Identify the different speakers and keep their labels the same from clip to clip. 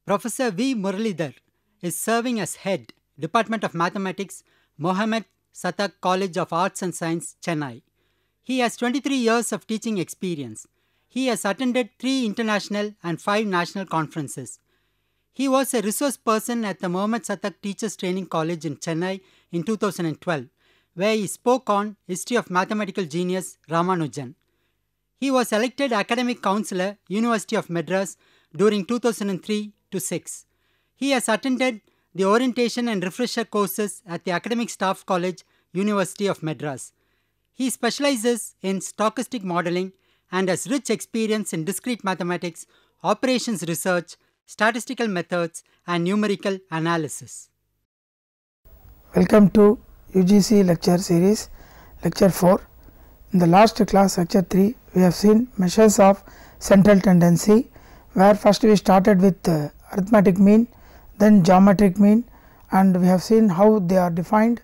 Speaker 1: Professor V. Muralidhar is serving as head, Department of Mathematics, Mohammed Satak College of Arts and Science, Chennai. He has 23 years of teaching experience. He has attended 3 international and 5 national conferences. He was a resource person at the Mohammed Satak Teachers Training College in Chennai in 2012, where he spoke on History of Mathematical Genius Ramanujan. He was elected Academic Counselor, University of Madras during 2003 to 6. He has attended the orientation and refresher courses at the Academic Staff College, University of Madras. He specializes in stochastic modeling and has rich experience in discrete mathematics, operations research, statistical methods, and numerical analysis.
Speaker 2: Welcome to UGC lecture series, lecture 4. In the last class, lecture 3, we have seen measures of central tendency, where first we started with arithmetic mean, then geometric mean, and we have seen how they are defined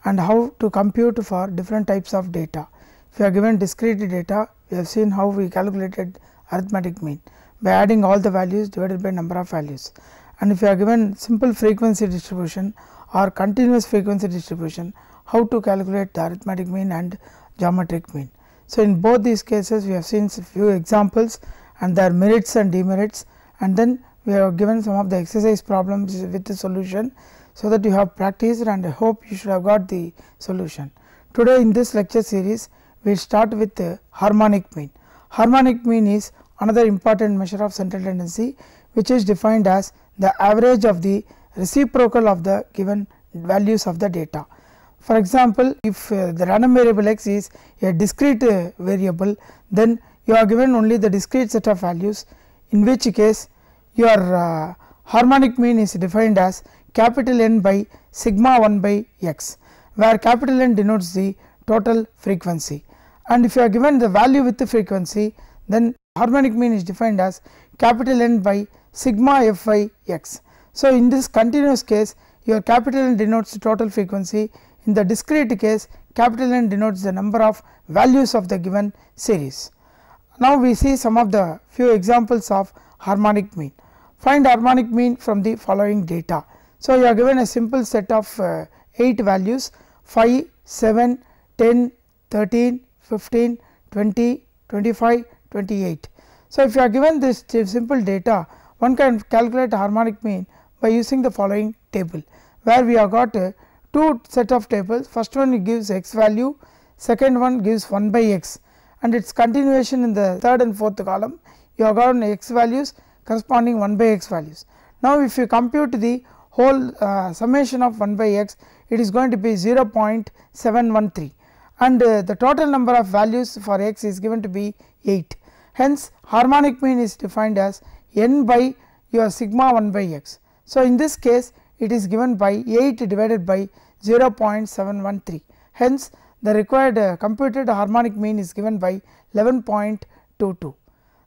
Speaker 2: and how to compute for different types of data. If you are given discrete data, we have seen how we calculated arithmetic mean by adding all the values divided by number of values, and if you are given simple frequency distribution or continuous frequency distribution, how to calculate the arithmetic mean and geometric mean. So, in both these cases we have seen few examples and their merits and demerits, and then we have given some of the exercise problems with the solution, so that you have practiced, and I hope you should have got the solution. Today in this lecture series, we will start with harmonic mean. Harmonic mean is another important measure of central tendency, which is defined as the average of the reciprocal of the given values of the data. For example, if the random variable x is a discrete variable, then you are given only the discrete set of values, in which case your harmonic mean is defined as capital N by sigma 1 by x, where capital N denotes the total frequency, and if you are given the value with the frequency, then harmonic mean is defined as capital N by sigma f by x. So, in this continuous case, your capital N denotes the total frequency. In the discrete case, capital N denotes the number of values of the given series. Now, we see some of the few examples of harmonic mean. Find harmonic mean from the following data. So, you are given a simple set of 8 values 5, 7, 10, 13, 15, 20, 25, 28. So, if you are given this simple data, one can calculate harmonic mean by using the following table, where we have got 2 set of tables. First one gives x value, second one gives 1 by x, and its continuation in the third and fourth column, you have got x values corresponding 1 by x values. Now, if you compute the whole summation of 1 by x, it is going to be 0.713, and the total number of values for x is given to be 8. Hence, harmonic mean is defined as n by your sigma 1 by x. So, in this case it is given by 8 divided by 0.713. Hence, the required computed harmonic mean is given by 11.22.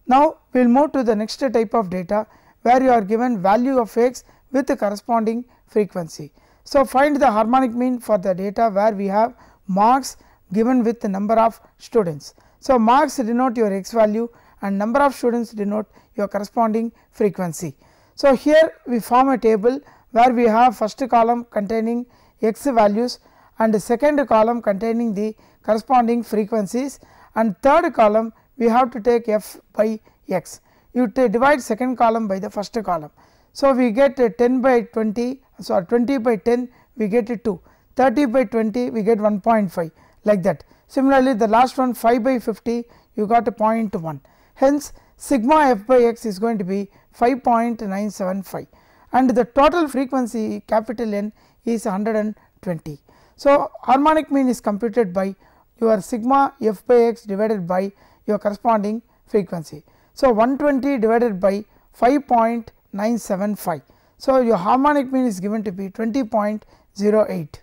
Speaker 2: Now, we will move to the next type of data, where you are given value of x with the corresponding frequency. So, find the harmonic mean for the data where we have marks given with the number of students. So, marks denote your x value and number of students denote your corresponding frequency. So, here we form a table where we have first column containing x values and the second column containing the corresponding frequencies, and third column we have to take f by x. You divide second column by the first column. So, we get 10 by 20, so 20 by 10 we get 2, 30 by 20 we get 1.5, like that. Similarly, the last one 5 by 50 you got a 0.1. Hence, sigma f by x is going to be 5.975, and the total frequency capital N is 120. So, harmonic mean is computed by your sigma f by x divided by your corresponding frequency. So, 120 divided by 5.975. So, your harmonic mean is given to be 20.08.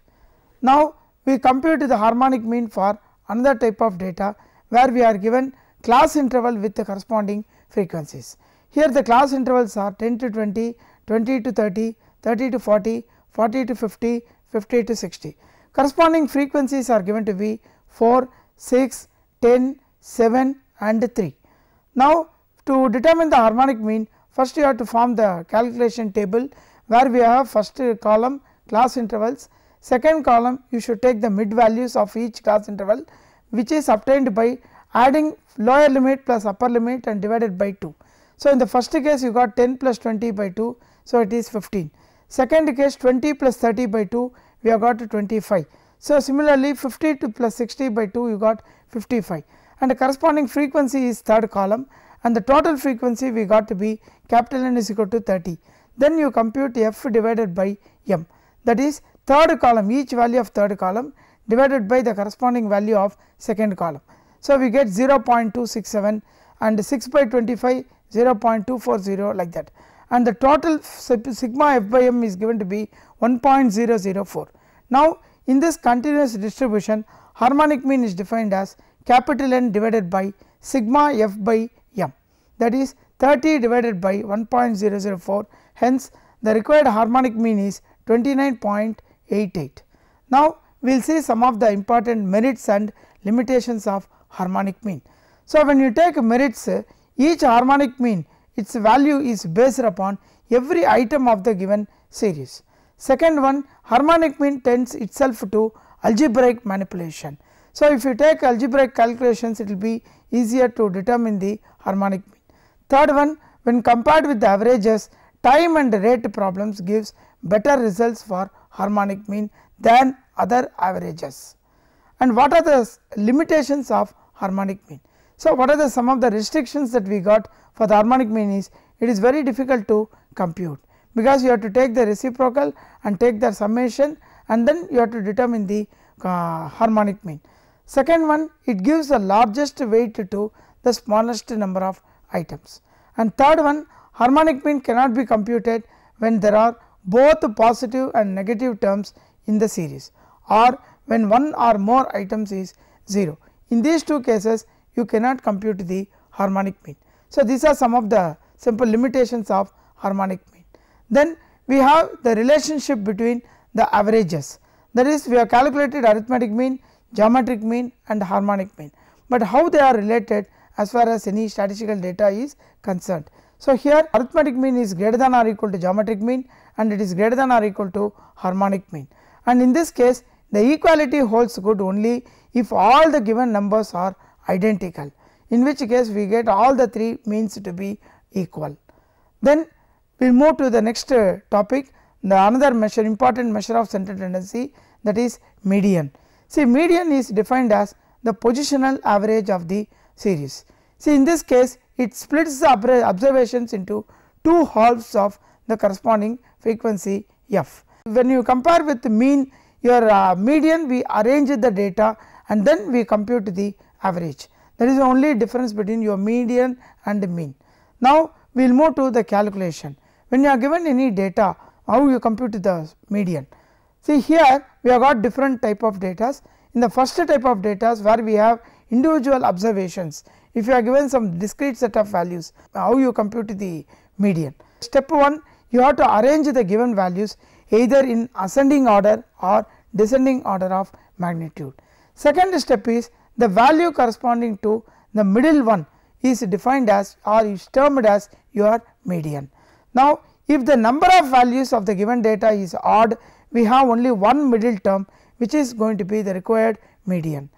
Speaker 2: Now, we compute the harmonic mean for another type of data, where we are given class interval with the corresponding frequencies. Here the class intervals are 10 to 20, 20 to 30, 30 to 40, 40 to 50, 50 to 60. Corresponding frequencies are given to be 4, 6, 10, 7 and 3. Now, to determine the harmonic mean, first you have to form the calculation table, where we have first column class intervals, second column you should take the mid values of each class interval, which is obtained by adding lower limit plus upper limit and divided by 2. So, in the first case you got 10 plus 20 by 2, so it is 15. Second case 20 plus 30 by 2, we have got 25. So, similarly 50 to plus 60 by 2, you got 55, and the corresponding frequency is third column, and the total frequency we got to be capital N is equal to 30. Then you compute f divided by m, that is third column, each value of third column divided by the corresponding value of second column. So, we get 0.267 and 6 by 25 0.240 like that, and the total sigma f by m is given to be 1.004. Now, in this continuous distribution, harmonic mean is defined as capital N divided by sigma f by m, that is 30 divided by 1.004, hence the required harmonic mean is 29.88. Now, we will see some of the important merits and limitations of harmonic mean. So, when you take merits, each harmonic mean, its value is based upon every item of the given series. Second one, harmonic mean tends itself to algebraic manipulation. So, if you take algebraic calculations, it will be easier to determine the harmonic mean. Third one, when compared with the averages, time and rate problems gives better results for harmonic mean than other averages. And what are the limitations of harmonic mean? So, what are the some of the restrictions that we got for the harmonic mean is, it is very difficult to compute, because you have to take the reciprocal and take the summation, and then you have to determine the harmonic mean. Second one, it gives the largest weight to the smallest number of items, and third one, harmonic mean cannot be computed when there are both positive and negative terms in the series, or when one or more items is 0. In these two cases you cannot compute the harmonic mean. So, these are some of the simple limitations of harmonic mean. Then we have the relationship between the averages, that is, we have calculated arithmetic mean, geometric mean and harmonic mean, but how they are related as far as any statistical data is concerned. So, here arithmetic mean is greater than or equal to geometric mean, and it is greater than or equal to harmonic mean, and in this case the equality holds good only if all the given numbers are identical, in which case we get all the three means to be equal. Then we will move to the next topic, the another measure, important measure of central tendency, that is median. See, median is defined as the positional average of the series. See, in this case it splits the observations into two halves of the corresponding frequency f. When you compare with the mean, your median, we arrange the data and then we compute the average. That is the only difference between your median and mean. Now, we will move to the calculation. When you are given any data, how you compute the median? See, here we have got different type of data. In the first type of data, where we have individual observations, if you are given some discrete set of values, how you compute the median? Step 1, you have to arrange the given values either in ascending order or descending order of magnitude. Second step is the value corresponding to the middle one is defined as or is termed as your median. Now, if the number of values of the given data is odd, we have only one middle term, which is going to be the required median.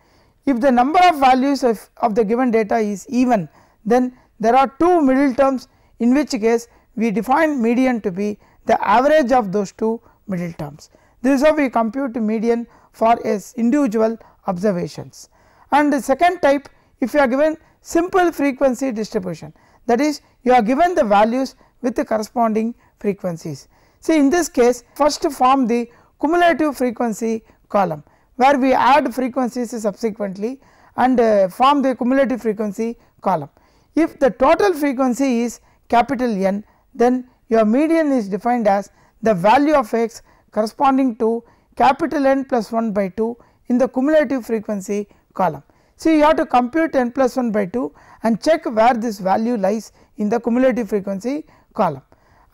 Speaker 2: If the number of values of the given data is even, then there are two middle terms, in which case we define median to be the average of those two middle terms. This is how we compute median for individual observations. And the second type, if you are given simple frequency distribution, that is, you are given the values with the corresponding frequencies. See, in this case, first form the cumulative frequency column, where we add frequencies subsequently and form the cumulative frequency column. If the total frequency is capital N, then your median is defined as the value of x corresponding to capital N plus 1 by 2 in the cumulative frequency column. So, you have to compute n plus 1 by 2 and check where this value lies in the cumulative frequency column.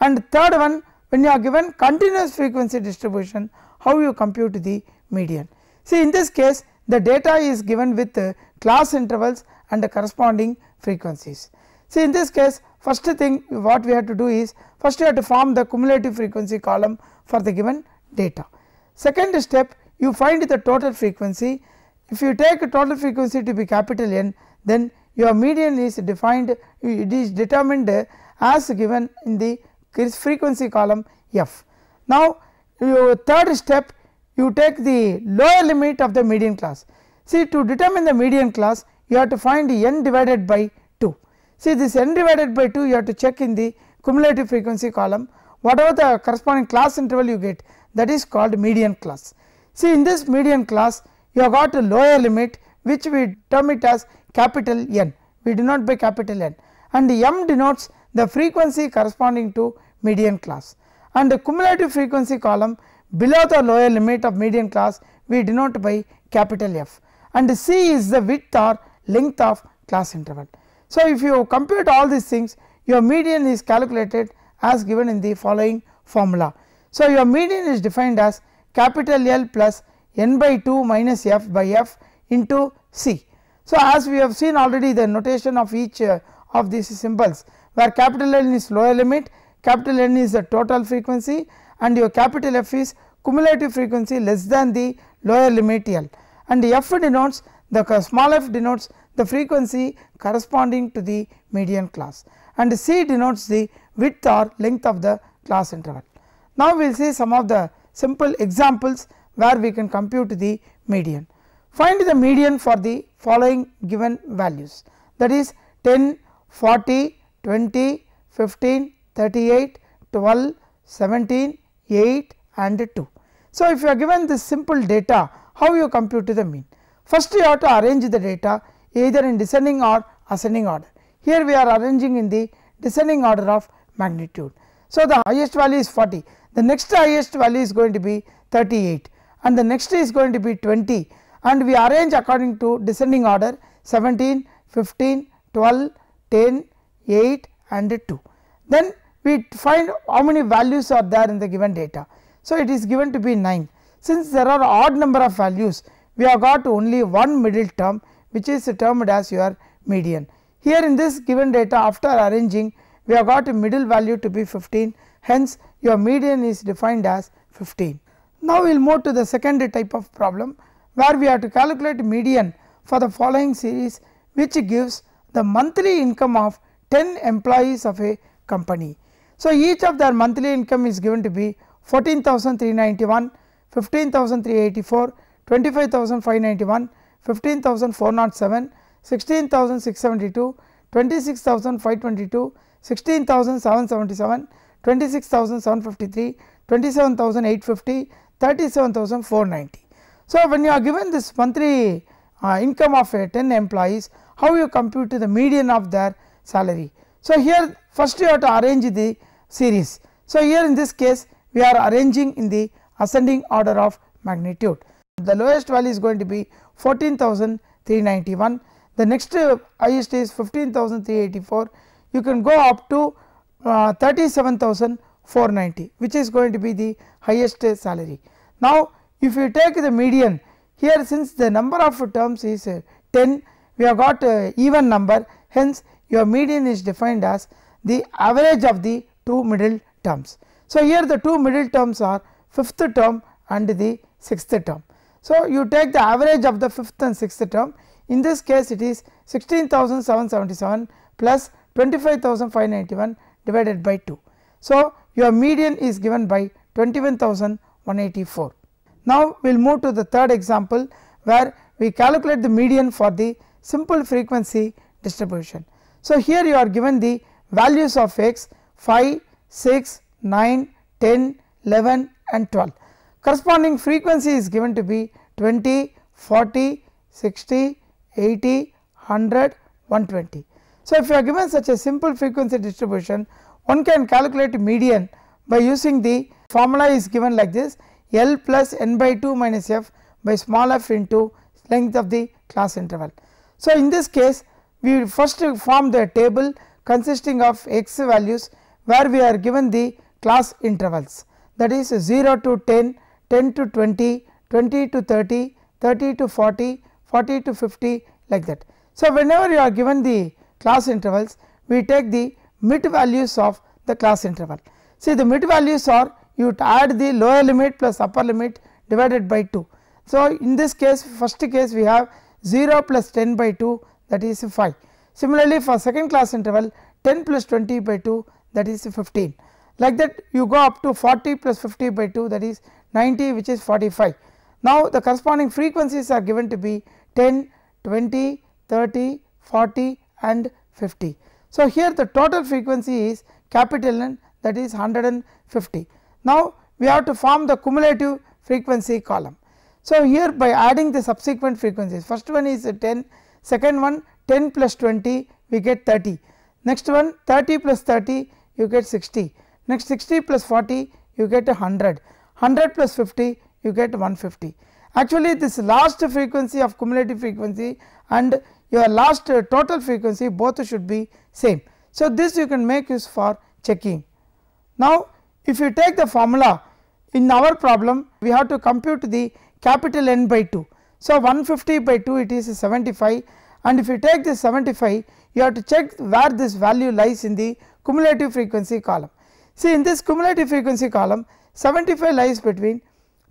Speaker 2: And third one, when you are given continuous frequency distribution, how you compute the median. See, in this case the data is given with class intervals and the corresponding frequencies. See, in this case first thing what we have to do is, first you have to form the cumulative frequency column for the given data. Second step, you find the total frequency. If you take a total frequency to be capital N, then your median is defined, it is determined as given in the frequency column f. Now, your third step, you take the lower limit of the median class. See, to determine the median class you have to find n divided by 2. See, this n divided by 2 you have to check in the cumulative frequency column, whatever the corresponding class interval you get, that is called median class. See, in this median class you have got a lower limit which we term it as capital N, we denote by capital N, and m denotes the frequency corresponding to median class, and the cumulative frequency column below the lower limit of median class we denote by capital F, and C is the width or length of class interval. So, if you compute all these things, your median is calculated as given in the following formula. So, your median is defined as capital L plus n by 2 minus f by f into C. So, as we have seen already the notation of each of these symbols, where capital N is lower limit, capital N is the total frequency, and your capital F is cumulative frequency less than the lower limit L, and the f denotes the small f denotes the frequency corresponding to the median class, and C denotes the width or length of the class interval. Now, we will see some of the simple examples where we can compute the median. Find the median for the following given values, that is 10, 40, 20, 15, 38, 12, 17, 8 and 2. So, if you are given this simple data, how you compute the mean? First you have to arrange the data either in descending or ascending order. Here we are arranging in the descending order of magnitude. So, the highest value is 40, the next highest value is going to be 38 and the next is going to be 20, and we arrange according to descending order 17, 15, 12, 10, 8 and 2. Then we find how many values are there in the given data. So, it is given to be 9. Since there are odd number of values, we have got only one middle term which is termed as your median. Here in this given data, after arranging, we have got a middle value to be 15, hence your median is defined as 15. Now, we will move to the second type of problem, where we have to calculate median for the following series, which gives the monthly income of 10 employees of a company. So, each of their monthly income is given to be 14,391, 15,384, 25,591, 15,407, 16,672, 26,522, 16,777, 26,753, 27,850, 37,490. So, when you are given this monthly income of 10 employees, how you compute the median of their salary? So, here first you have to arrange the series. So, here in this case we are arranging in the ascending order of magnitude. The lowest value is going to be 14,391, the next highest is 15,384, you can go up to 37,490, which is going to be the highest salary. Now, if you take the median, here since the number of terms is 10, we have got even number, hence your median is defined as the average of the two middle terms. So, here the two middle terms are 5th term and the 6th term. So, you take the average of the 5th and 6th term, in this case it is 16,777 plus 25,591 divided by 2. So, your median is given by 21,184. Now, we will move to the third example, where we calculate the median for the simple frequency distribution. So, here you are given the values of x 5, 6, 9, 10, 11 and 12. Corresponding frequency is given to be 20, 40, 60, 80, 100, 120. So, if you are given such a simple frequency distribution, one can calculate median by using the formula is given like this: L plus n by 2 minus f by small f into length of the class interval. So, in this case we first form the table consisting of x values where we are given the class intervals, that is 0 to 10, 10 to 20, 20 to 30, 30 to 40, 40 to 50 like that. So, whenever you are given the class intervals, we take the mid values of the class interval. See, the mid values are, you add the lower limit plus upper limit divided by 2. So, in this case, first case we have 0 plus 10 by 2, that is 5. Similarly, for second class interval 10 plus 20 by 2, that is 15. Like that you go up to 40 plus 50 by 2, that is 90, which is 45. Now, the corresponding frequencies are given to be 10, 20, 30, 40 and 50. So, here the total frequency is capital N, that is 150. Now, we have to form the cumulative frequency column. So, here by adding the subsequent frequencies, first one is 10, second one 10 plus 20 we get 30, next one 30 plus 30 you get 60, next 60 plus 40 you get 100, 100 plus 50 you get 150. Actually, this last frequency of cumulative frequency and your last total frequency both should be same. So, this you can make use for checking. Now, if you take the formula in our problem, we have to compute the capital N by 2. So, 150 by 2 it is 75, and if you take this 75 you have to check where this value lies in the cumulative frequency column. See, in this cumulative frequency column 75 lies between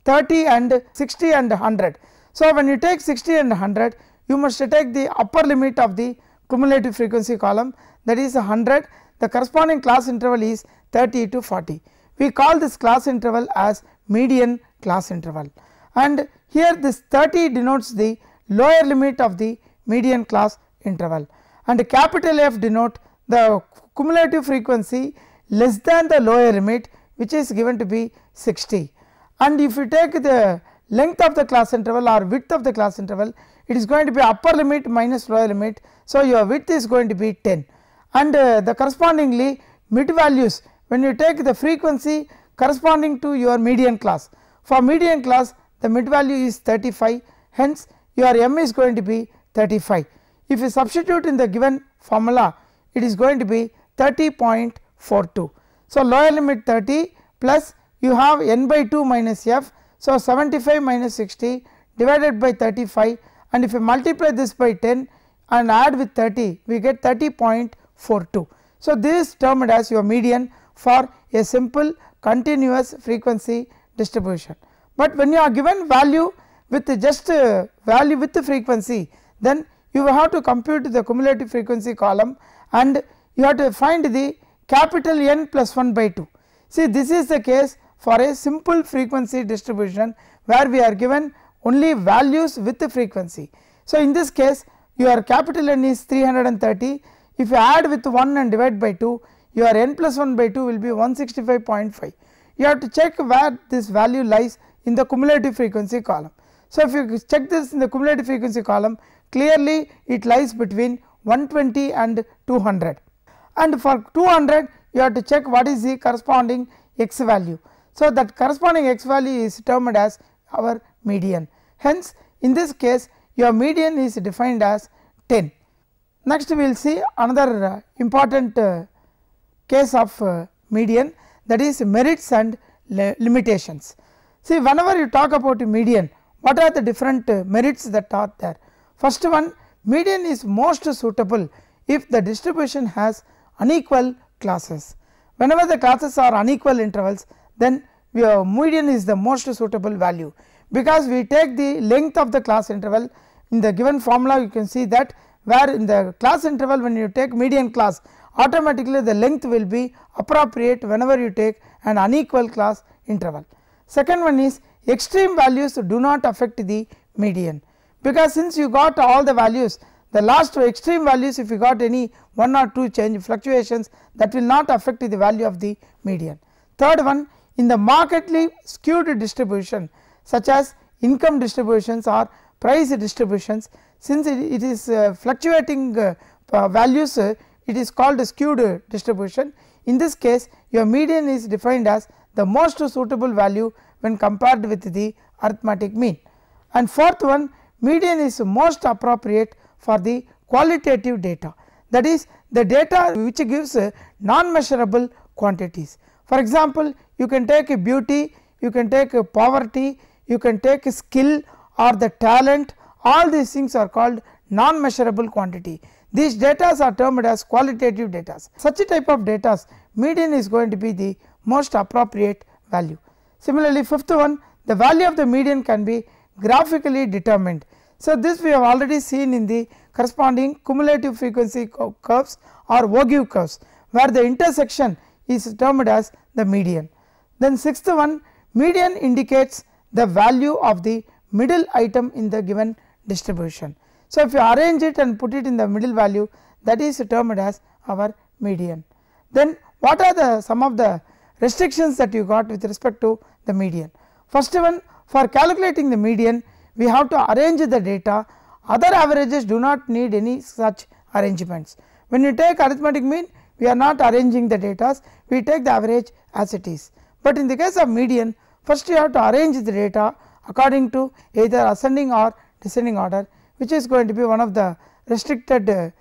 Speaker 2: 30 and 60 and 100. So, when you take 60 and 100 you must take the upper limit of the cumulative frequency column, that is 100. The corresponding class interval is 30 to 40. We call this class interval as median class interval, and here this 30 denotes the lower limit of the median class interval, and capital F denote the cumulative frequency less than the lower limit, which is given to be 60. And if you take the length of the class interval or width of the class interval, it is going to be upper limit minus lower limit. So, your width is going to be 10, and the correspondingly mid values, when you take the frequency corresponding to your median class, for median class the mid value is 35, hence your M is going to be 35. If you substitute in the given formula, it is going to be 30.42. So, lower limit 30 plus you have N by 2 minus F. So, 75 minus 60 divided by 35, and if you multiply this by 10 and add with 30, we get 30.42. So, this is termed as your median for a simple continuous frequency distribution. But when you are given value with just value with the frequency, then you will have to compute the cumulative frequency column and you have to find the capital N plus 1 by 2. See, this is the case for a simple frequency distribution where we are given only values with the frequency. So, in this case your capital N is 330, if you add with 1 and divide by 2, your N plus 1 by 2 will be 165.5. You have to check where this value lies in the cumulative frequency column. So, if you check this in the cumulative frequency column, clearly it lies between 120 and 200, and for 200 you have to check what is the corresponding x value. So, that corresponding x value is termed as our median. Hence, in this case your median is defined as 10. Next we will see another important case of median, that is merits and limitations. See, whenever you talk about median, what are the different merits that are there? First one, median is most suitable if the distribution has unequal classes. Whenever the classes are unequal intervals, then median is the most suitable value, because we take the length of the class interval. In the given formula you can see that where in the class interval, when you take median class, automatically the length will be appropriate whenever you take an unequal class interval. Second one is extreme values do not affect the median, because since you got all the values, the last extreme values, if you got any 1 or 2 change fluctuations, that will not affect the value of the median. Third one, in the markedly skewed distribution such as income distributions or price distributions, since it is fluctuating values, it is called skewed distribution. In this case your median is defined as the most suitable value when compared with the arithmetic mean. And fourth one, median is most appropriate for the qualitative data, that is the data which gives non measurable quantities. For example, you can take a beauty, you can take a poverty, you can take a skill or the talent, all these things are called non measurable quantity. These data are termed as qualitative data. Such a type of data, median is going to be the most appropriate value. Similarly, fifth one, the value of the median can be graphically determined. So, this we have already seen in the corresponding cumulative frequency curves or Vogue curves, where the intersection is termed as the median. Then sixth one, median indicates the value of the middle item in the given distribution. So, if you arrange it and put it in the middle value, that is termed as our median. Then what are the some of the restrictions that you got with respect to the median? First one, for calculating the median, we have to arrange the data, other averages do not need any such arrangements. When you take arithmetic mean, we are not arranging the data, we take the average as it is. But in the case of median, first you have to arrange the data according to either ascending or descending order, which is going to be one of the restricted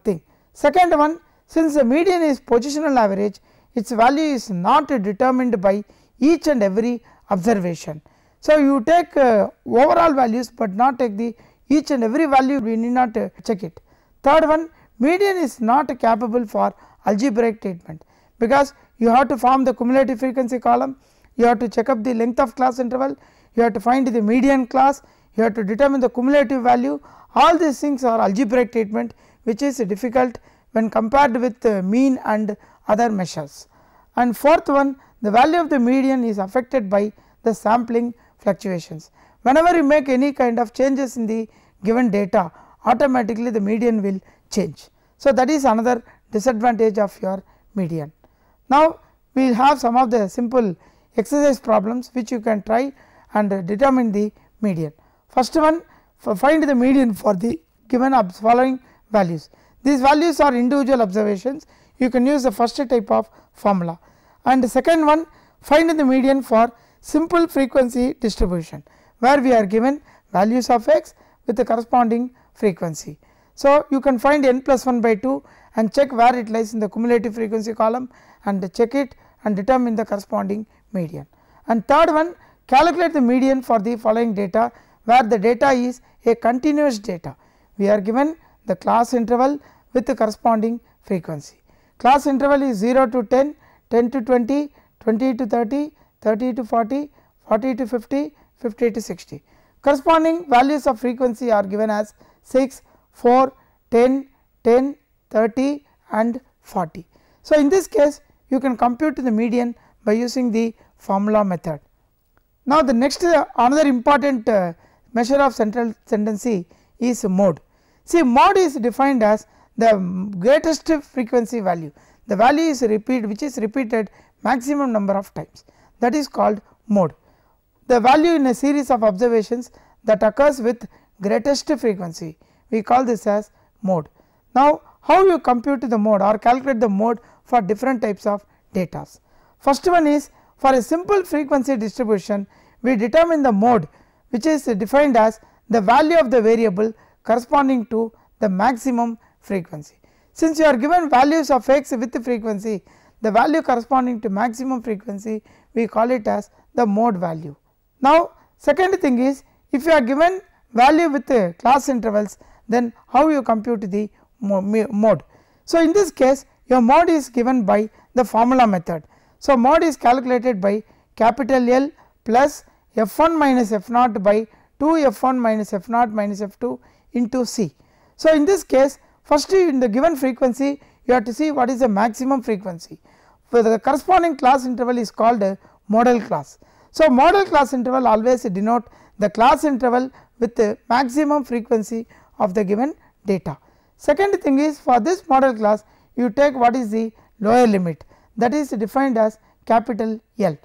Speaker 2: thing. Second one, since the median is positional average, its value is not determined by each and every observation. So, you take overall values, but not take the each and every value, we need not check it. Third one, median is not capable for algebraic treatment, because you have to form the cumulative frequency column, you have to check up the length of class interval, you have to find the median class, you have to determine the cumulative value, all these things are algebraic treatment, which is difficult when compared with mean and other measures. And fourth one, the value of the median is affected by the sampling fluctuations. Whenever you make any kind of changes in the given data, automatically the median will change. So, that is another disadvantage of your median. Now, we will have some of the simple exercise problems which you can try and determine the median. First one, find the median for the given following values. These values are individual observations, you can use the first type of formula. And the second one, find the median for simple frequency distribution, where we are given values of x with the corresponding frequency. So, you can find n plus 1 by 2 and check where it lies in the cumulative frequency column and check it and determine the corresponding median. And third one, calculate the median for the following data, where the data is a continuous data. We are given the class interval with the corresponding frequency. Class interval is 0 to 10, 10 to 20, 20 to 30, 30 to 40, 40 to 50, 50 to 60. Corresponding values of frequency are given as 6, 4, 10, 10, 30 and 40. So, in this case you can compute the median by using the formula method. Now, the next another important measure of central tendency is mode. See, mode is defined as the greatest frequency value, the value is which is repeated maximum number of times, that is called mode. The value in a series of observations that occurs with greatest frequency, we call this as mode. Now, how you compute the mode or calculate the mode for different types of data? First one is, for a simple frequency distribution, we determine the mode, which is defined as the value of the variable corresponding to the maximum frequency. Since you are given values of x with the frequency, the value corresponding to maximum frequency, we call it as the mode value. Now, second thing is, if you are given value with the class intervals, then how you compute the mode. So, in this case your mode is given by the formula method. So, mode is calculated by capital L plus f1 minus f0 by 2 f1 minus f0 minus f2 into c. So, in this case first in the given frequency you have to see what is the maximum frequency, for the corresponding class interval is called a model class. So, model class interval always denote the class interval with the maximum frequency of the given data. Second thing is, for this model class you take what is the lower limit, that is defined as capital L,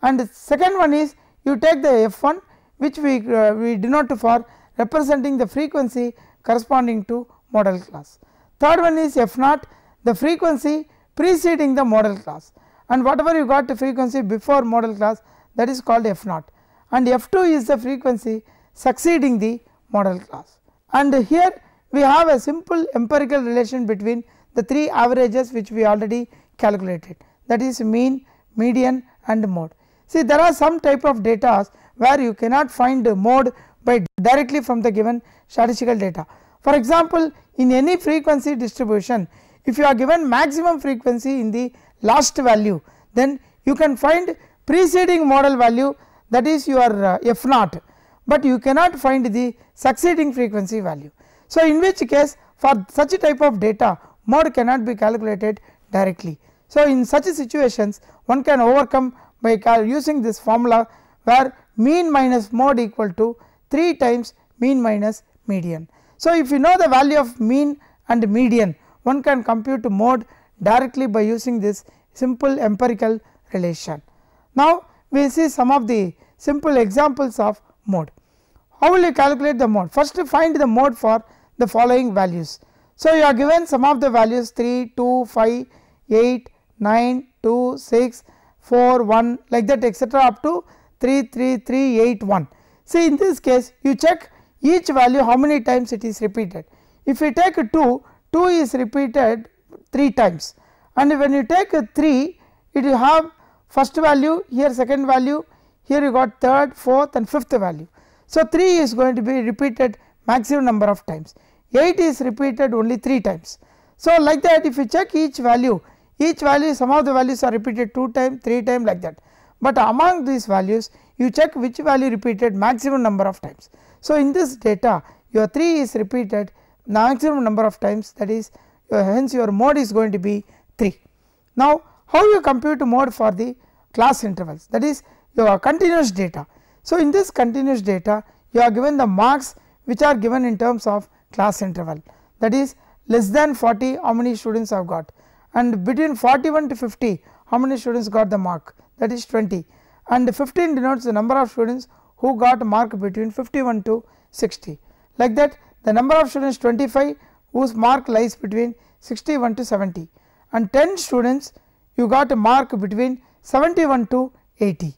Speaker 2: and the second one is you take the f1 which we denote for representing the frequency corresponding to model class. Third one is f0, the frequency preceding the model class, and whatever you got the frequency before model class, that is called f0, and f2 is the frequency succeeding the model class. And here we have a simple empirical relation between the 3 averages which we already calculated, that is mean, median and mode. See, there are some type of data where you cannot find the mode by directly from the given statistical data. For example, in any frequency distribution, if you are given maximum frequency in the last value, then you can find preceding model value, that is your f naught, but you cannot find the succeeding frequency value. So, in which case for such a type of data mode cannot be calculated directly. So, in such situations one can overcome by using this formula where mean minus mode equal to 3 times mean minus median. So, if you know the value of mean and median, one can compute mode directly by using this simple empirical relation. Now, we see some of the simple examples of mode. How will you calculate the mode? First, find the mode for the following values. So, you are given some of the values 3, 2, 5, 8, 9, 2, 6, 4, 1 like that etc., up to 3, 3, 3, 8, 1. See, in this case you check each value how many times it is repeated. If you take 2, 2 is repeated 3 times, and when you take 3, it will have first value, here second value, here you got third, fourth and fifth value. So, 3 is going to be repeated maximum number of times, 8 is repeated only 3 times. So, like that if you check each value some of the values are repeated 2 times, 3 times like that, but among these values you check which value repeated maximum number of times. So, in this data your 3 is repeated maximum number of times, that is hence your mode is going to be 3. Now, how you compute mode for the class intervals, that is your continuous data. So, in this continuous data you are given the marks which are given in terms of class interval, that is less than 40 how many students have got, and between 41 to 50 how many students got the mark, that is 20, and 15 denotes the number of students who got a mark between 51 to 60. Like that the number of students 25 whose mark lies between 61 to 70, and 10 students you got a mark between 71 to 80,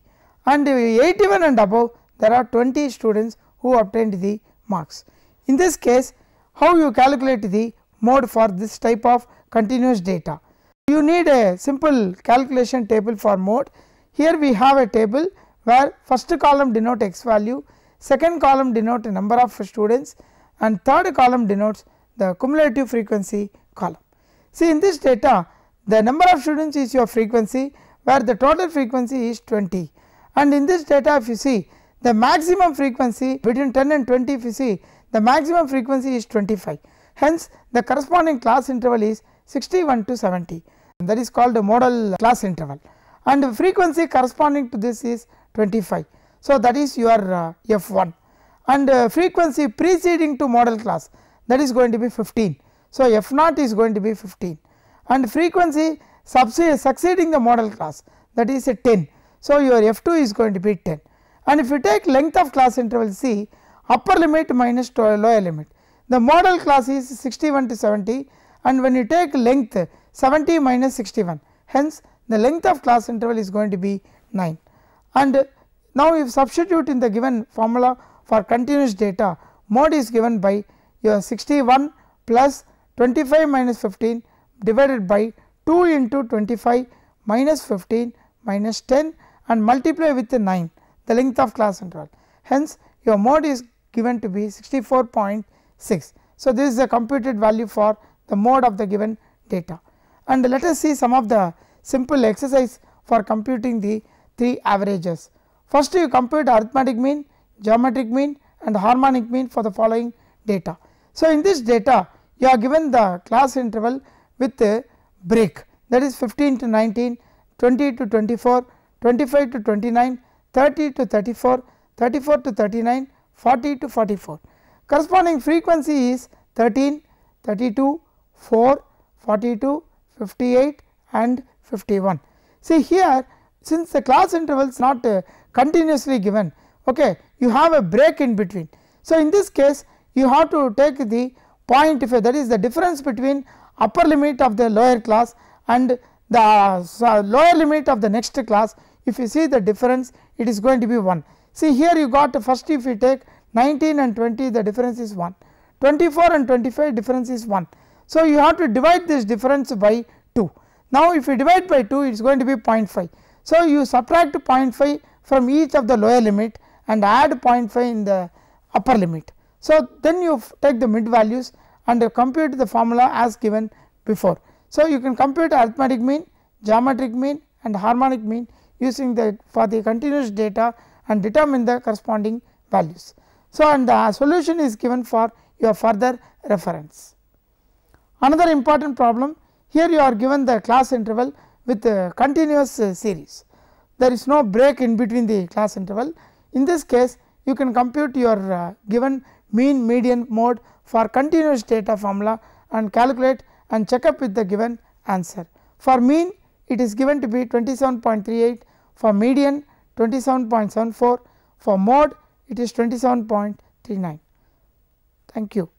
Speaker 2: and 81 and above there are 20 students who obtained the marks. In this case, how you calculate the mode for this type of continuous data? You need a simple calculation table for mode. Here we have a table where first column denote x value, second column denote number of students, and third column denotes the cumulative frequency column. See, in this data the number of students is your frequency, where the total frequency is 20, and in this data if you see the maximum frequency between 10 and 20, if you see the maximum frequency is 25, hence the corresponding class interval is 61 to 70, that is called the modal class interval, and the frequency corresponding to this is 25. So, that is your f1, and frequency preceding to model class, that is going to be 15. So, f naught is going to be 15, and frequency succeeding the model class, that is a 10. So, your f2 is going to be 10, and if you take length of class interval C, upper limit minus lower limit, the model class is 61 to 70, and when you take length 70 minus 61, hence the length of class interval is going to be 9. And now if substitute in the given formula for continuous data, mode is given by your 61 plus 25 minus 15 divided by 2 into 25 minus 15 minus 10 and multiply with the 9, the length of class interval, hence your mode is given to be 64.6. So, this is the computed value for the mode of the given data, and let us see some of the simple exercise for computing the 3 averages. First, you compute arithmetic mean, geometric mean and harmonic mean for the following data. So, in this data you are given the class interval with a break, that is 15 to 19, 20 to 24, 25 to 29, 30 to 34, 34 to 39, 40 to 44. Corresponding frequency is 13, 32, 4, 42, 58 and 51. See, here since the class interval is not continuously given, okay, you have a break in between. So, in this case you have to take the point, if that is the difference between upper limit of the lower class and the lower limit of the next class. If you see the difference, it is going to be 1. See, here you got first, if you take 19 and 20, the difference is 1, 24 and 25 difference is 1. So, you have to divide this difference by 2. Now, if you divide by 2 it is going to be 0.5. So, you subtract 0.5 from each of the lower limit and add 0.5 in the upper limit. So, then you take the mid values and you compute the formula as given before. So, you can compute arithmetic mean, geometric mean and harmonic mean using the for the continuous data and determine the corresponding values. So, and the solution is given for your further reference. Another important problem, here you are given the class interval with a continuous series. There is no break in between the class interval. In this case you can compute your given mean, median, mode for continuous data formula and calculate and check up with the given answer. For mean it is given to be 27.38, for median 27.74, for mode it is 27.39. Thank you.